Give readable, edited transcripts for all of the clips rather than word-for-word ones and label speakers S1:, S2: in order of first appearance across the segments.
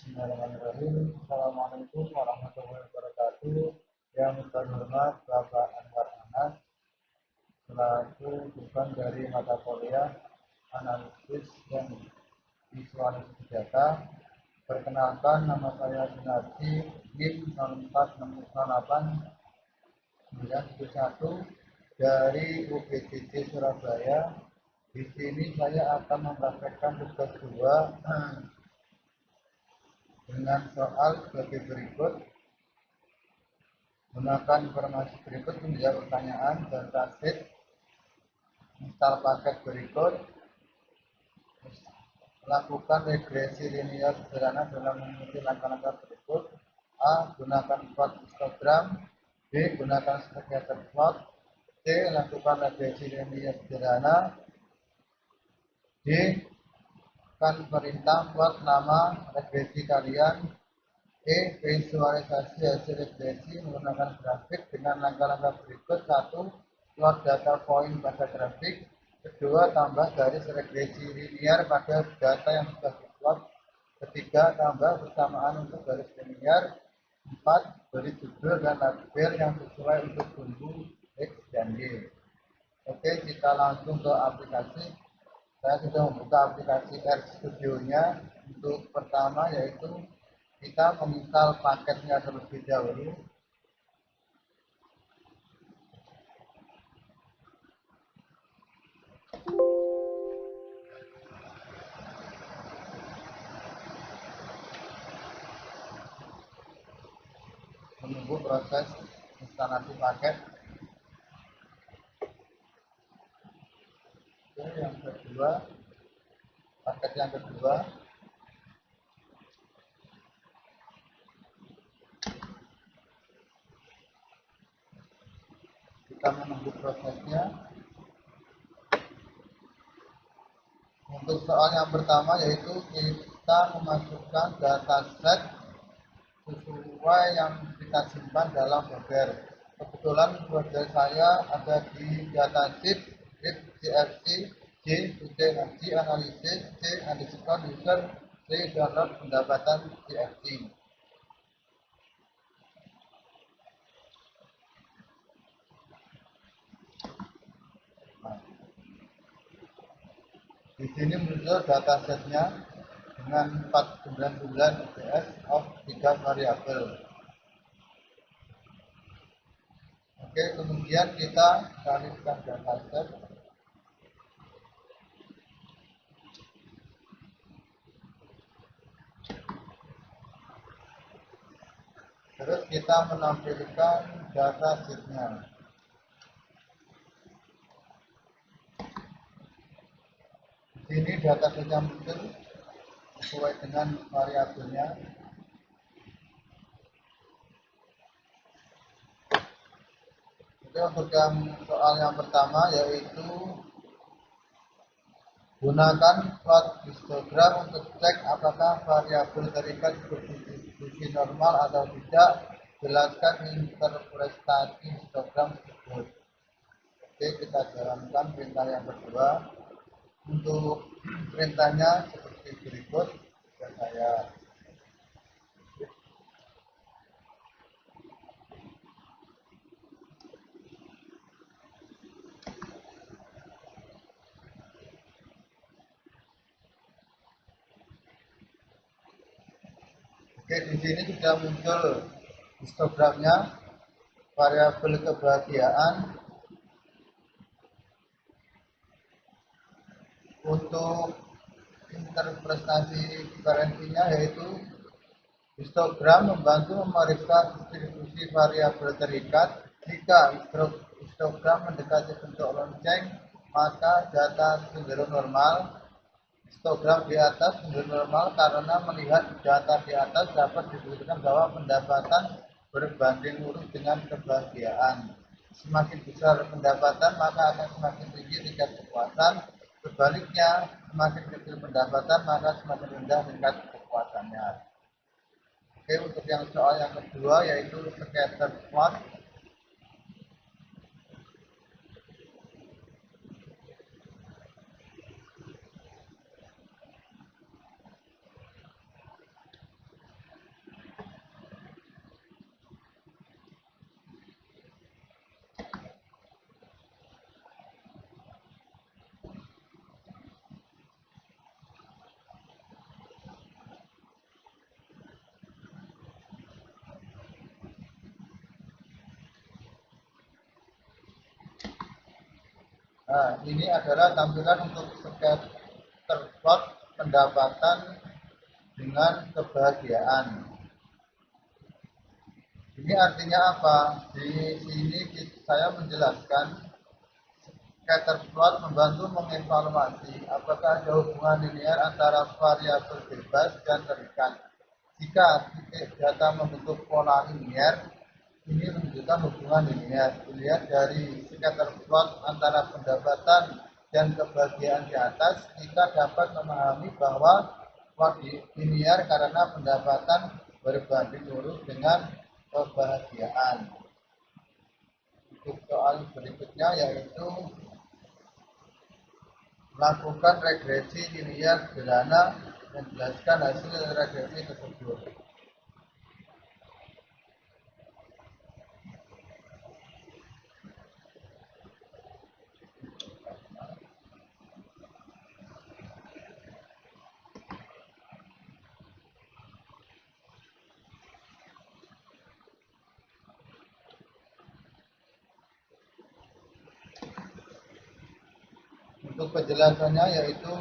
S1: Bismillahirrahmanirrahim. Assalamualaikum warahmatullahi wabarakatuh. Yang terhormat Bapak Anwar Anas selaku dosen dari mata kuliah analisis dan visualisasi data. Perkenalkan, nama saya Sunardi NIM 046891 dari UPJJ Surabaya. Di sini saya akan mempraktekkan tugas 2 dengan soal sebagai berikut. Gunakan informasi berikut menjawab pertanyaan dataset. Install paket berikut. Lakukan regresi linear sederhana dalam mengikuti langkah-langkah berikut. A. Gunakan plot histogram. B. Gunakan scatter plot. C. Lakukan regresi linear sederhana. D. Kan perintah plot nama regresi kalian. E. Visualisasi hasil regresi menggunakan grafik dengan langkah-langkah berikut. 1. Plot data point pada grafik. Kedua, tambah garis regresi linear pada data yang sudah diplot. Ketiga, tambah persamaan untuk garis linear. 4. Beri judul dan label yang sesuai untuk bumbu X dan Y. Oke, kita langsung ke aplikasi. Saya sudah membuka aplikasi RStudio-nya. Untuk pertama yaitu kita menginstal paketnya terlebih dahulu. Menunggu proses instalasi paket. Oke, yang kedua, paket yang kedua. Kita menunggu prosesnya. Untuk soal yang pertama yaitu kita memasukkan dataset sesuai yang kita simpan dalam folder. Kebetulan folder saya ada di datasheet CFC J Haji analisis C underscore user C download pendapatan CFC. Di sini muncul datasetnya dengan 499 IPS of 3 variabel. Oke, kemudian kita carikan dataset. Terus kita menampilkan datasetnya. Di sini datasetnya muncul sesuai dengan variabelnya. Oke, untuk yang soal yang pertama yaitu gunakan plot histogram untuk cek apakah variabel terikat berdistribusi normal atau tidak. Jelaskan interpretasi histogram tersebut. Oke, kita jalankan perintah yang kedua. Untuk perintahnya seperti berikut. Saya Oke, di sini sudah muncul histogramnya, variabel kebahagiaan. Untuk interpretasi diferensinya yaitu histogram membantu memeriksa distribusi variabel terikat. Jika histogram mendekati bentuk lonceng, maka data cenderung normal. Histogram di atas cenderung normal karena melihat data di atas dapat dibuktikan bahwa pendapatan berbanding lurus dengan kebahagiaan. Semakin besar pendapatan, maka akan semakin tinggi tingkat kepuasan. Sebaliknya, semakin kecil pendapatan, maka semakin rendah tingkat kepuasannya. Oke, untuk yang soal yang kedua yaitu scatter plot. Nah, ini adalah tampilan untuk scatter plot pendapatan dengan kebahagiaan. Ini artinya apa? Di sini saya menjelaskan scatter plot membantu mengevaluasi apakah ada hubungan linear antara variabel bebas dan terikat. Jika titik data membentuk pola linear, ini menunjukkan hubungan linear. Dilihat dari scatter plot antara pendapatan dan kebahagiaan di atas, kita dapat memahami bahwa plot linear karena pendapatan berbanding lurus dengan kebahagiaan. Untuk soal berikutnya yaitu melakukan regresi linear sederhana dan jelaskan hasil regresi tersebut. Untuk penjelasannya yaitu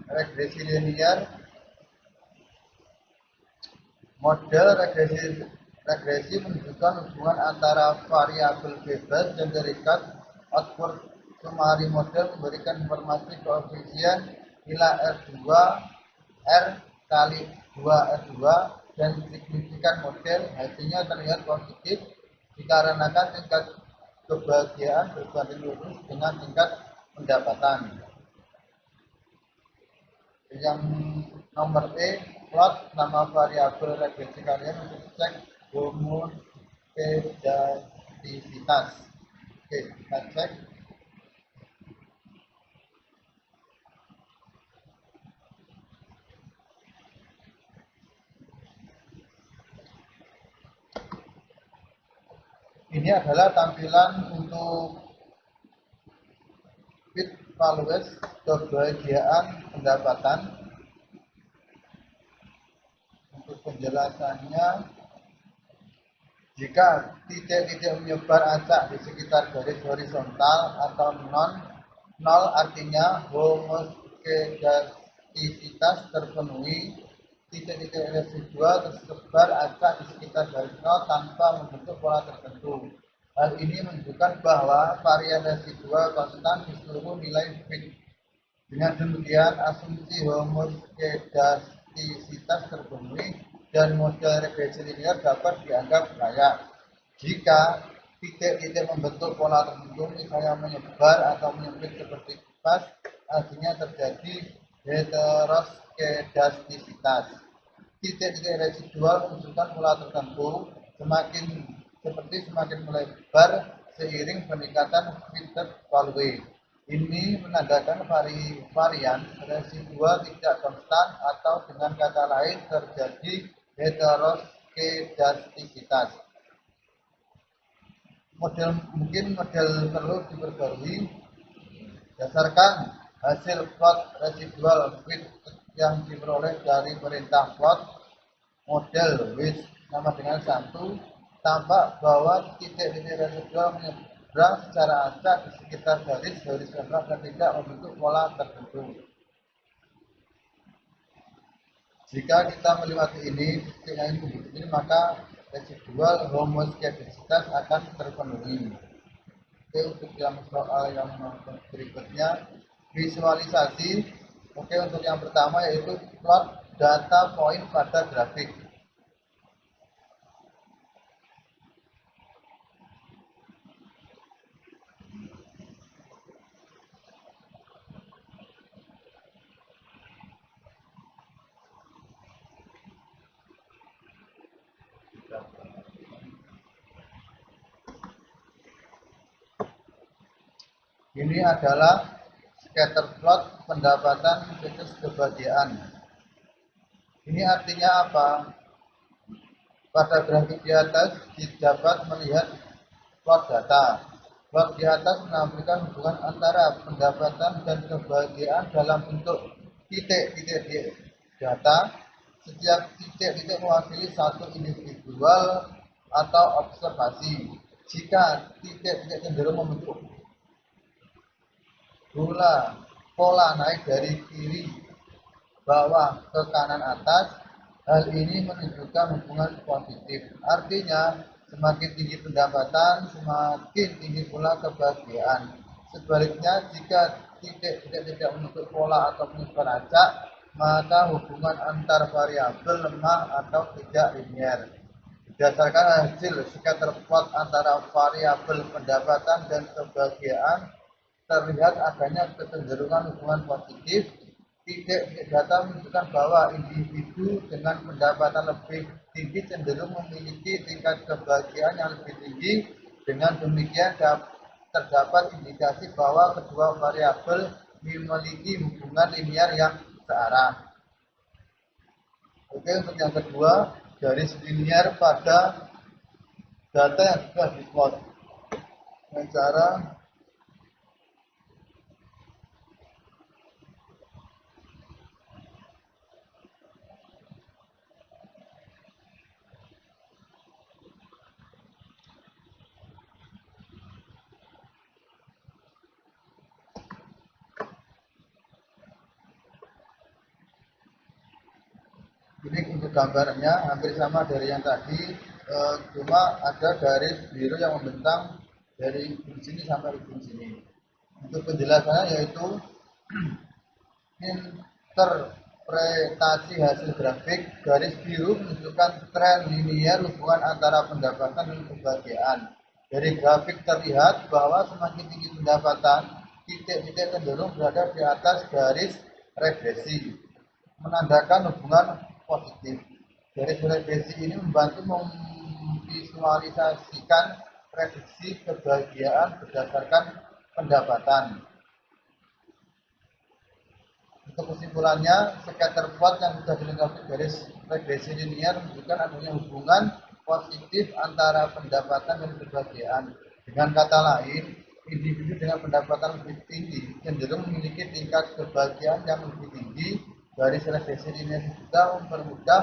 S1: regresi linear. Model regresi menunjukkan hubungan antara variabel bebas dan terikat. Output summary model memberikan informasi koefisien nilai R2 R kali 2 R2 dan signifikan model. Hasilnya terlihat positif dikarenakan tingkat kebahagiaan berbanding lurus dengan tingkat pendapatan. Yang nomor E, plot nama variabel regresi kalian untuk cek homogenitas. Oke, kita cek. Ini adalah tampilan untuk fit values kebahagiaan pendapatan. Untuk penjelasannya, jika titik-titik menyebar acak di sekitar garis horizontal atau nol artinya homogenisitas terpenuhi. Titik-titik residual tersebar acak di sekitar garis nol tanpa membentuk pola tertentu. Hal ini menunjukkan bahwa varian residual konstan di seluruh nilai fit. Dengan demikian, asumsi homogenisitas terpenuhi dan model regresi linear dapat dianggap layak. Jika titik-titik membentuk pola tertentu, misalnya menyebar atau menyempit seperti kipas, artinya terjadi heteroskedastisitas. Titik-titik residual menunjukkan pola tertentu, semakin melebar seiring peningkatan filter value. Ini menandakan varian residual tidak konstan atau dengan kata lain terjadi heteroskedastisitas. Mungkin model perlu diperbarui berdasarkan hasil plot residual fit yang diperoleh dari perintah plot model with sama dengan 1. Tampak bahwa titik-titik residual menyeberang secara acak di sekitar garis horizontal dan tidak membentuk pola tertentu. Jika kita melewati ini, titik yang ini, maka residual homogenisitas akan terpenuhi. Oke, untuk yang soal yang berikutnya, visualisasi. Oke, untuk yang pertama yaitu plot data point pada grafik. Ini adalah scatter plot pendapatan versus kebahagiaan. Ini artinya apa? Pada grafik di atas dapat melihat plot data. Plot di atas menampilkan hubungan antara pendapatan dan kebahagiaan dalam bentuk titik-titik di data. Setiap titik-titik mewakili satu individual atau observasi. Jika titik-titik cenderung membentuk pola naik dari kiri bawah ke kanan atas, hal ini menunjukkan hubungan positif. Artinya, semakin tinggi pendapatan, semakin tinggi pula kebahagiaan. Sebaliknya, jika tidak menutup pola atau menyebar acak, maka hubungan antar variabel lemah atau tidak linear. Berdasarkan hasil scatter plot antara variabel pendapatan dan kebahagiaan, terlihat adanya kecenderungan hubungan positif. Titik data menunjukkan bahwa individu dengan pendapatan lebih tinggi cenderung memiliki tingkat kebahagiaan yang lebih tinggi. Dengan demikian, terdapat indikasi bahwa kedua variabel memiliki hubungan linear yang searah. Oke, untuk yang kedua, garis linear pada data yang sudah diplot dengan cara ini. Untuk gambarnya hampir sama dari yang tadi, cuma ada garis biru yang membentang dari ujung sini sampai ujung sini. Untuk penjelasannya yaitu interpretasi hasil grafik. Garis biru menunjukkan tren linear hubungan antara pendapatan dan kebahagiaan. Dari grafik terlihat bahwa semakin tinggi pendapatan, titik-titik cenderung berada di atas garis regresi, menandakan hubungan positif. Garis regresi ini membantu memvisualisasikan prediksi kebahagiaan berdasarkan pendapatan. Untuk kesimpulannya, scatter plot yang sudah dilengkapi garis regresi linear menunjukkan adanya hubungan positif antara pendapatan dan kebahagiaan. Dengan kata lain, individu dengan pendapatan lebih tinggi cenderung memiliki tingkat kebahagiaan yang lebih tinggi. Garis regresi linear juga mempermudah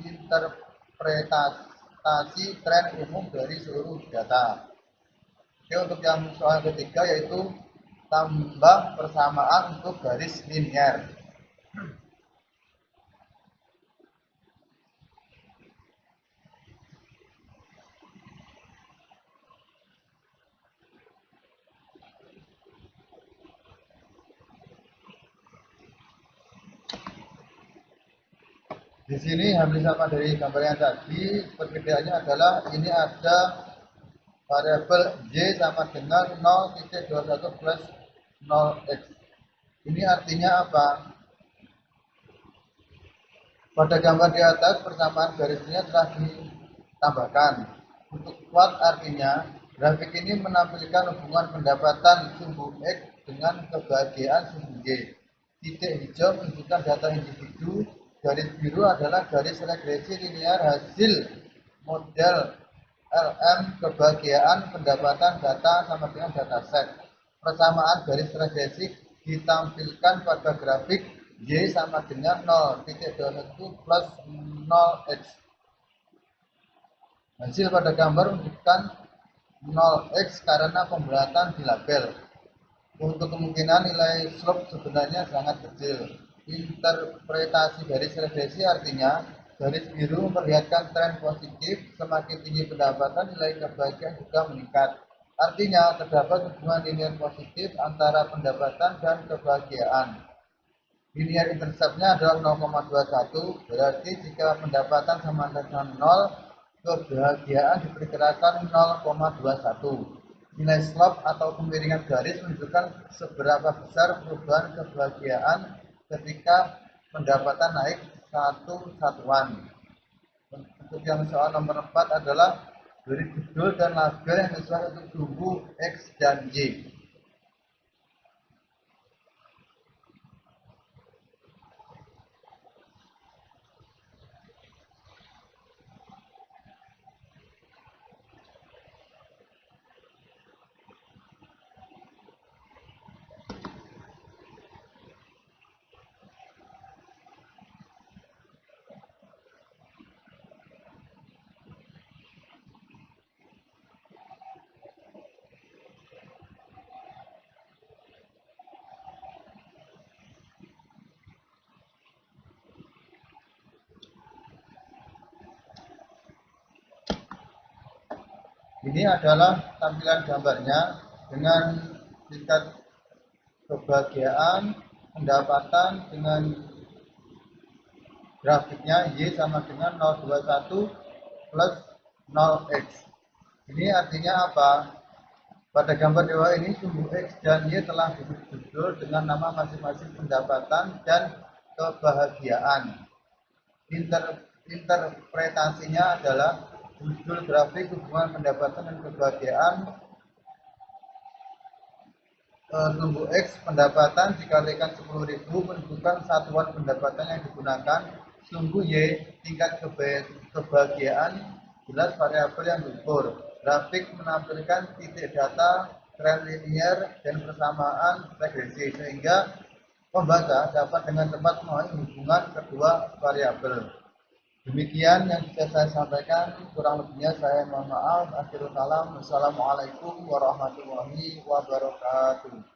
S1: interpretasi tren umum dari seluruh data. Oke, untuk yang soal ketiga yaitu tambah persamaan untuk garis linear. Di sini hampir sama dari gambar yang tadi, perbedaannya adalah ini ada variabel Y sama dengan 0,21 plus 0x. Ini artinya apa? Pada gambar di atas, persamaan garisnya telah ditambahkan. Untuk plot artinya, grafik ini menampilkan hubungan pendapatan sumbu X dengan kebahagiaan sumbu Y. Titik hijau menunjukkan data individu, garis biru adalah garis regresi linear hasil model LM kebahagiaan pendapatan data sama dengan dataset. Persamaan garis regresi ditampilkan pada grafik Y sama dengan 0,21 plus 0x. Hasil pada gambar menunjukkan 0x karena pemberatan di label. Untuk kemungkinan nilai slope sebenarnya sangat kecil. Interpretasi garis regresi artinya garis biru memperlihatkan tren positif, semakin tinggi pendapatan nilai kebahagiaan juga meningkat. Artinya terdapat hubungan linear positif antara pendapatan dan kebahagiaan. Linear interceptnya adalah 0,21, berarti jika pendapatan sama dengan 0, kebahagiaan diperkirakan 0,21. Nilai slope atau kemiringan garis menunjukkan seberapa besar perubahan kebahagiaan ketika pendapatan naik satu satuan. Untuk yang soal nomor 4 adalah beri judul dan label yang sesuai untuk sumbu X dan Y. Ini adalah tampilan gambarnya dengan tingkat kebahagiaan, pendapatan dengan grafiknya Y sama dengan 021 plus 0x. Ini artinya apa? Pada gambar di bawah ini sumbu X dan Y telah disusul dengan nama masing-masing pendapatan dan kebahagiaan. Interpretasinya adalah judul grafik hubungan pendapatan dan kebahagiaan sumbu X pendapatan dikalikan 10.000 menunjukkan satuan pendapatan yang digunakan. Sumbu Y tingkat kebahagiaan jelas variabel yang diukur. Grafik menampilkan titik data, tren linier, dan persamaan regresi sehingga pembaca dapat dengan cepat memahami hubungan kedua variabel. Demikian yang bisa saya sampaikan, kurang lebihnya saya mohon maaf. Akhirul kalam. Wassalamualaikum warahmatullahi wabarakatuh.